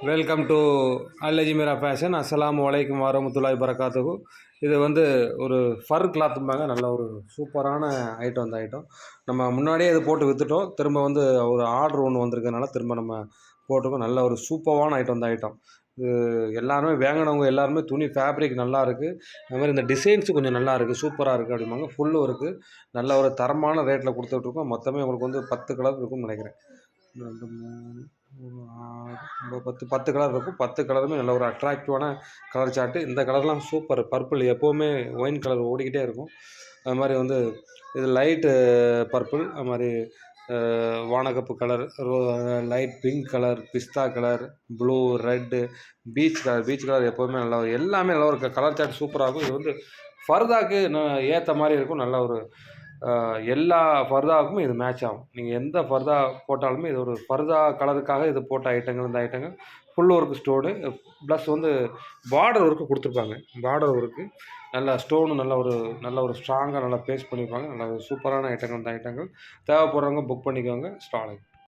Welcome to அல்லஜிமீரா fashion. அஸ்ஸலாமு அலைக்கும் வரமத்துல்லாஹி வரகாத்துஹு. இது வந்து ஒரு ஃபர் கிளாத்தும்பாங்க. நல்ல ஒரு சூப்பரான ஐட்டம். அந்த ஐட்டம் நம்ம முன்னாடியே இது போட்டு விற்றுட்டோம். திரும்ப வந்து ஒரு ஆர்டர் ஒன்று வந்திருக்கனால திரும்ப நம்ம போட்டிருக்கோம். நல்ல ஒரு சூப்பரான ஐட்டம் இந்த ஐட்டம். இது எல்லாருமே வாங்கினவங்க எல்லாருமே துணி ஃபேப்ரிக் நல்லா இருக்குது, அது மாதிரி இந்த டிசைன்ஸு கொஞ்சம் நல்லா இருக்குது, சூப்பராக இருக்குது அப்படிம்பாங்க. ஃபுல்லும் இருக்குது, நல்ல ஒரு தரமான ரேட்டில் கொடுத்துட்ருக்கோம். மொத்தமே உங்களுக்கு வந்து 10 கலர் இருக்கும்னு நினைக்கிறேன். 2 3 6 10 கலர் இருக்கும். 10 கலருமே நல்ல ஒரு அட்ராக்டிவான கலர் சார்ட்டு. இந்த கலர்லாம் சூப்பர். பர்பிள் எப்போவுமே ஒயின் கலர் ஓடிக்கிட்டே இருக்கும். அது மாதிரி வந்து இது லைட்டு பர்பிள், அது மாதிரி வானகப்பு colour, light pink colour, pista colour, blue, red, peach colour. Peach colour எப்போவுமே நல்லா எல்லாமே நல்ல ஒரு கலர் சார்ட் சூப்பராக இருக்கும். இது வந்து ஃபர்தாக்கு ஏற்ற மாதிரி இருக்கும். நல்ல ஒரு எல்லா ஃபர்தாவுக்குமே இது மேட்ச் ஆகும். நீங்கள் எந்த ஃபர்தா போட்டாலுமே இது ஒரு ஃபர்தா கலருக்காக இது போட்ட ஐட்டங்கள். இந்த ஐட்டங்கள் ஃபுல் ஒர்க் ஸ்டோனு ப்ளஸ் வந்து பார்டர் ஒர்க்கு கொடுத்துருப்பாங்க. பார்டர் ஒர்க்கு நல்லா ஸ்டோனு நல்ல ஒரு ஸ்ட்ராங்காக நல்லா பேஸ்ட் பண்ணியிருப்பாங்க. நல்ல ஒரு சூப்பரான ஐட்டங்கள். இந்த ஐட்டங்கள் தேவைப்படுறவங்க புக் பண்ணிக்கோங்க. ஸ்டாலிங்.